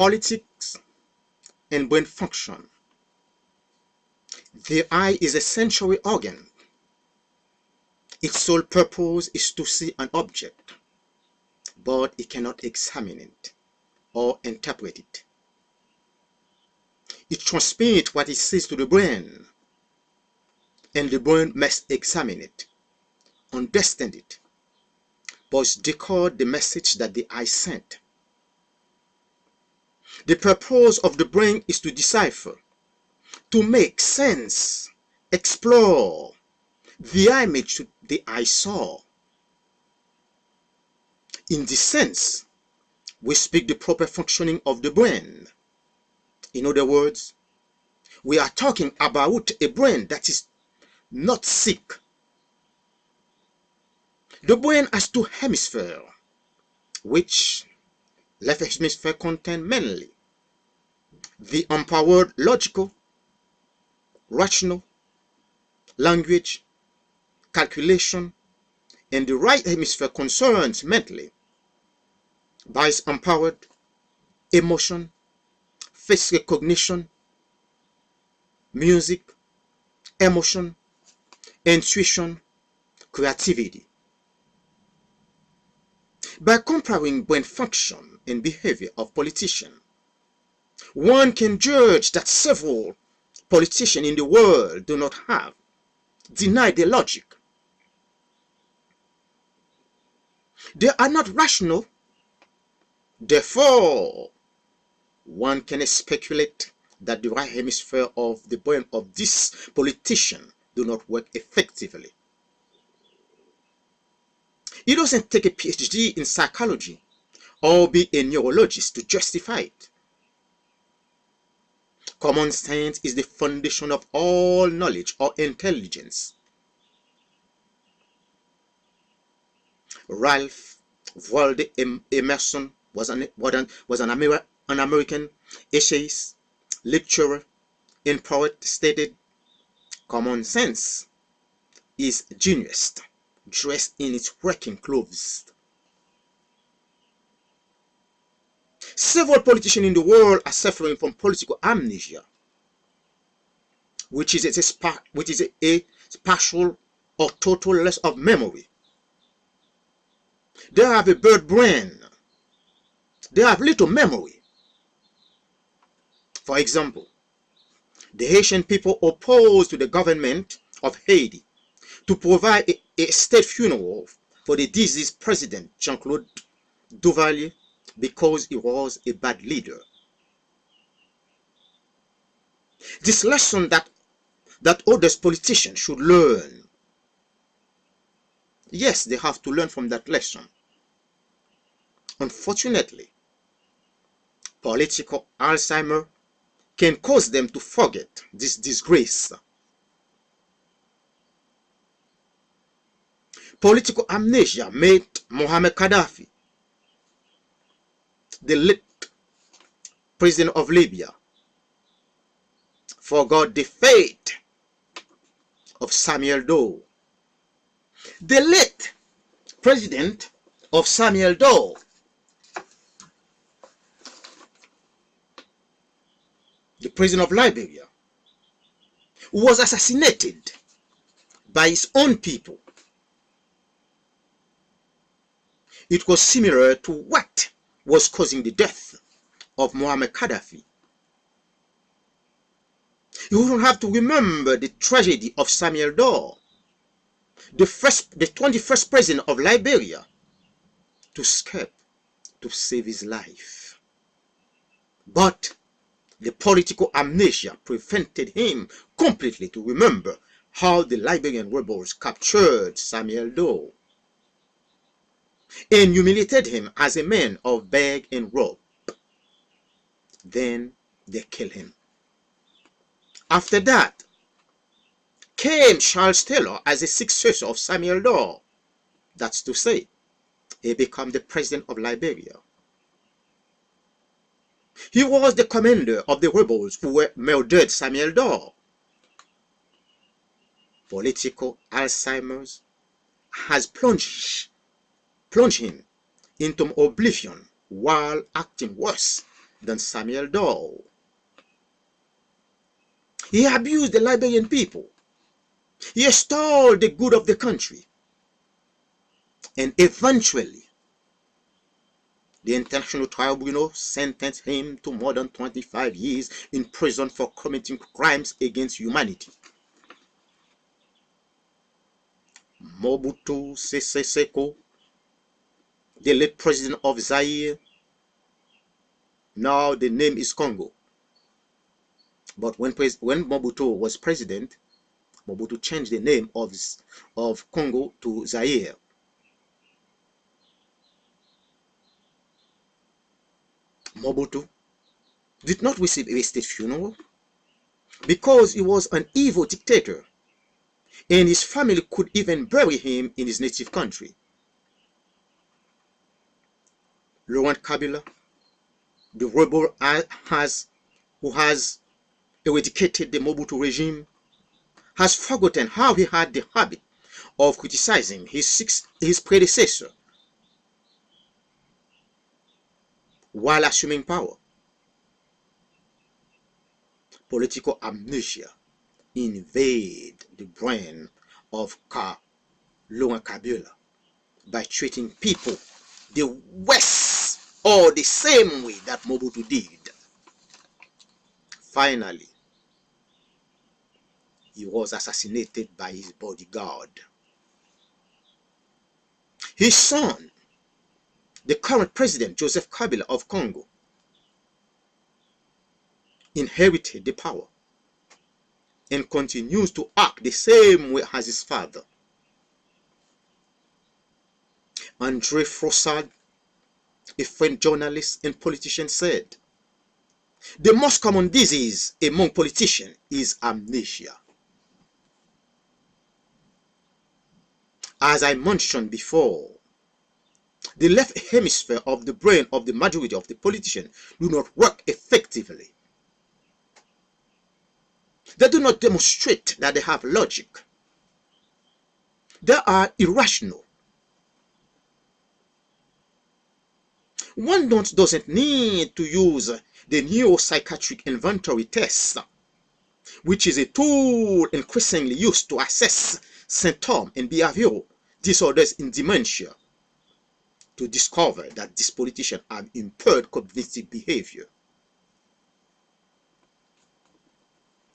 Politics and brain function. The eye is a sensory organ. Its sole purpose is to see an object, but it cannot examine it or interpret it. It transmits what it sees to the brain, and the brain must examine it, understand it, but decode the message that the eye sent. The purpose of the brain is to decipher, to make sense, explore the image the eye saw. In this sense, we speak the proper functioning of the brain. In other words, we are talking about a brain that is not sick. The brain has two hemispheres, which left hemisphere contain mainly the empowered logical, rational, language, calculation, and the right hemisphere concerns mentally, bias empowered, emotion, face recognition, music, emotion, intuition, creativity. By comparing brain function and behavior of politicians, one can judge that several politicians in the world do not have, deny their logic. They are not rational. Therefore, one can speculate that the right hemisphere of the brain of this politician do not work effectively. It doesn't take a PhD in psychology or be a neurologist to justify it. Common sense is the foundation of all knowledge or intelligence. Ralph Waldo Emerson was an American essayist, lecturer, and poet, stated, "Common sense is genius dressed in its working clothes." Several politicians in the world are suffering from political amnesia, which is a partial or total loss of memory. They have a bird brain. They have little memory. For example, the Haitian people opposed to the government of Haiti to provide a state funeral for the deceased president Jean-Claude Duvalier because he was a bad leader. This lesson that other politicians should learn. Yes, they have to learn from that lesson. Unfortunately, political Alzheimer can cause them to forget this disgrace. Political amnesia made Muammar Gaddafi, the late president of Libya, forgot the fate of Samuel Doe. The late president of Samuel Doe, the president of Liberia, was assassinated by his own people. It was similar to what was causing the death of Muammar Gaddafi. You don't have to remember the tragedy of Samuel Doe, the 21st president of Liberia, to escape, to save his life. But the political amnesia prevented him completely to remember how the Liberian rebels captured Samuel Doe and humiliated him as a man of beg and rope. Then they killed him. After that came Charles Taylor as a successor of Samuel Doe. That's to say, he became the president of Liberia. He was the commander of the rebels who murdered Samuel Doe. Political Alzheimer's has plunged him into oblivion while acting worse than Samuel Doe. He abused the Liberian people. He extolled the good of the country. And eventually, the International Tribunal sentenced him to more than 25 years in prison for committing crimes against humanity. Mobutu Sese Seko, the late president of Zaire, now the name is Congo. But when Mobutu was president, Mobutu changed the name of Congo to Zaire. Mobutu did not receive a state funeral because he was an evil dictator, and his family could even bury him in his native country. Laurent Kabila, the rebel who has eradicated the Mobutu regime, has forgotten how he had the habit of criticizing his predecessor while assuming power. Political amnesia invade the brain of Laurent Kabila by treating people the worst or the same way that Mobutu did. Finally, he was assassinated by his bodyguard. His son, the current president Joseph Kabila of Congo, inherited the power and continues to act the same way as his father. André Frossard, a French journalist and politician, said, "The most common disease among politicians is amnesia." As I mentioned before, the left hemisphere of the brain of the majority of the politicians do not work effectively. They do not demonstrate that they have logic. They are irrational. One doesn't need to use the neuropsychiatric inventory test, which is a tool increasingly used to assess symptoms and behavioral disorders in dementia, to discover that these politicians have impaired cognitive behavior.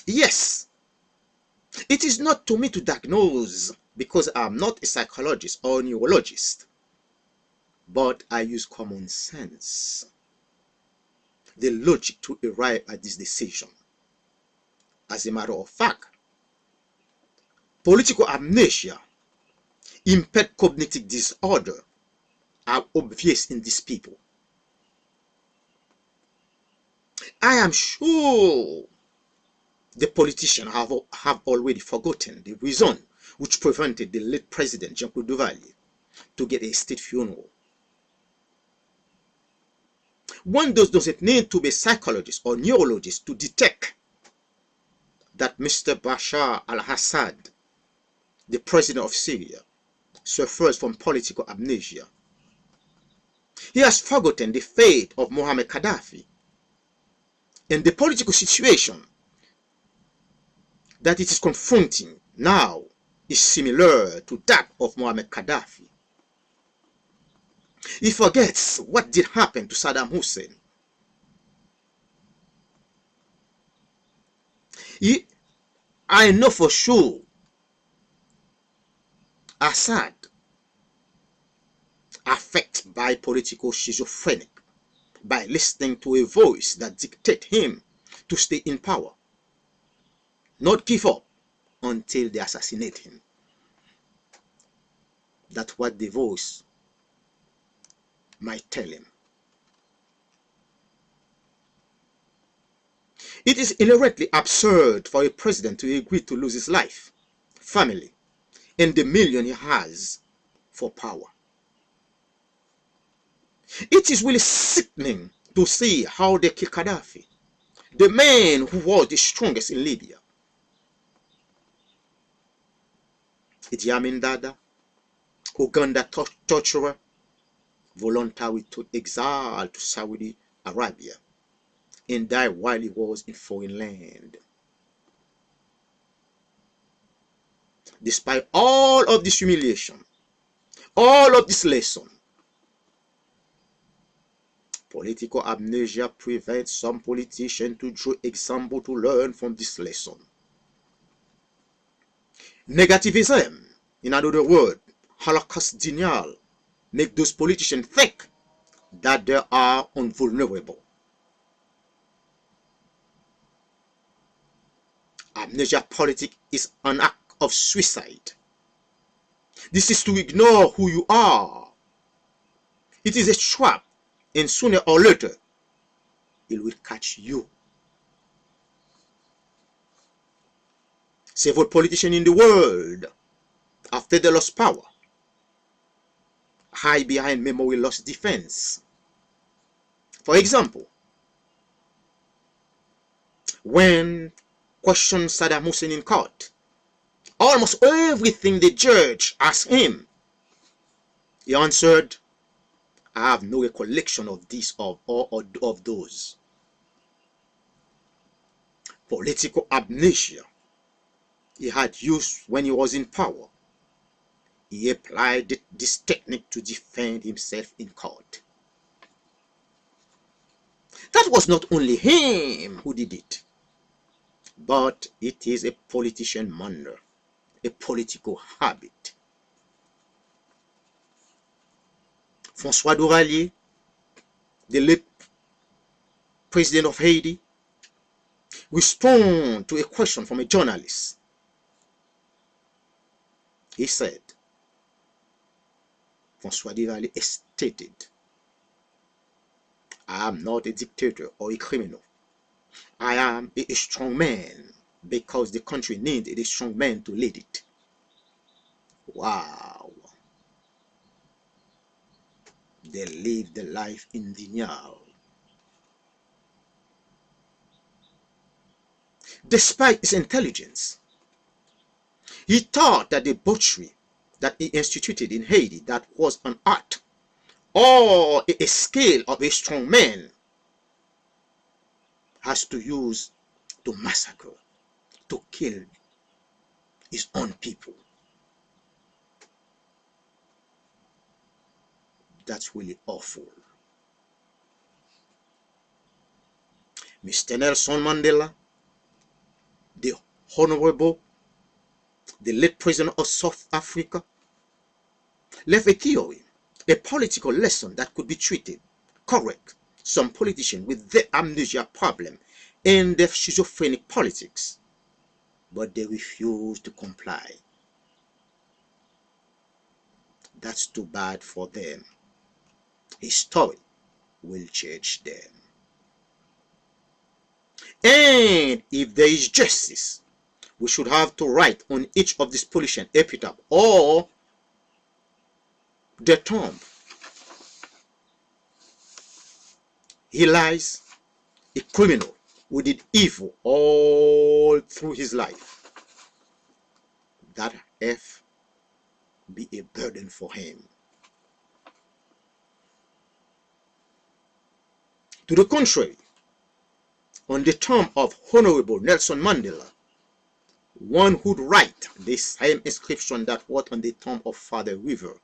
Yes, it is not to me to diagnose, because I am not a psychologist or neurologist, but I use common sense, the logic to arrive at this decision. As a matter of fact, political amnesia, impaired cognitive disorder are obvious in these people. I am sure the politicians have already forgotten the reason which prevented the late president Jean-Claude Duvalier to get a state funeral. One doesn't need to be a psychologist or neurologist to detect that Mr. Bashar al-Assad, the president of Syria, suffers from political amnesia. He has forgotten the fate of Muammar Gaddafi, and the political situation that it is confronting now is similar to that of Muammar Gaddafi. He forgets what did happen to Saddam Hussein. I know for sure Assad, affected by political schizophrenic, by listening to a voice that dictates him to stay in power, not give up until they assassinate him. That's what the voice might tell him. It is inherently absurd for a president to agree to lose his life, family, and the million he has for power. It is really sickening to see how they kill Gaddafi, the man who was the strongest in Libya. Idi Amin Dada, Uganda torturer, voluntary to exile to Saudi Arabia. and died while he was in foreign land. Despite all of this humiliation, all of this lesson, political amnesia prevents some politicians to draw example to learn from this lesson. Negativism, in other words, Holocaust denial, make those politicians think that they are invulnerable. Amnesia politics is an act of suicide. This is to ignore who you are. It is a trap, and sooner or later, it will catch you. Several politicians in the world, after they lost power, hide behind memory loss defense. For example, when questioned Saddam Hussein in court, almost everything the judge asked him, he answered, "I have no recollection of this or of those." Political amnesia he had used when he was in power. He applied this technique to defend himself in court. That was not only him who did it, but it is a politician manner, a political habit. François Duvalier, the late president of Haiti, responded to a question from a journalist. He said, François Duvalier stated, "I am not a dictator or a criminal. I am a strong man because the country needed a strong man to lead it." Wow. They lived the life in denial. Despite his intelligence, he thought that the butchery that he instituted in Haiti, that was an art or a skill of a strong man, has to use to massacre, to kill his own people. That's really awful. Mr. Nelson Mandela, the Honorable, the late president of South Africa, left a theory, a political lesson that could be treated, correct some politicians with their amnesia problem and their schizophrenic politics, but they refused to comply. That's too bad for them. His story will change them. And if there is justice, we should have to write on each of these politicians epitaph or their tomb. He lies, a criminal who did evil all through his life. That F be a burden for him. To the contrary, on the tomb of Honorable Nelson Mandela, one would write the same inscription that was on the tomb of Father River.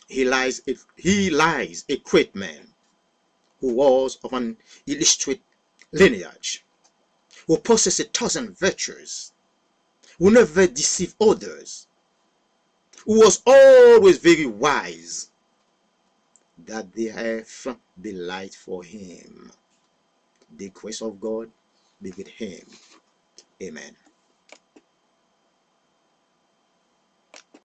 He lies a great man who was of an illustrious lineage, who possessed 1,000 virtues, who never deceived others, who was always very wise, that the earth be light for him. The grace of God be with him. Amen.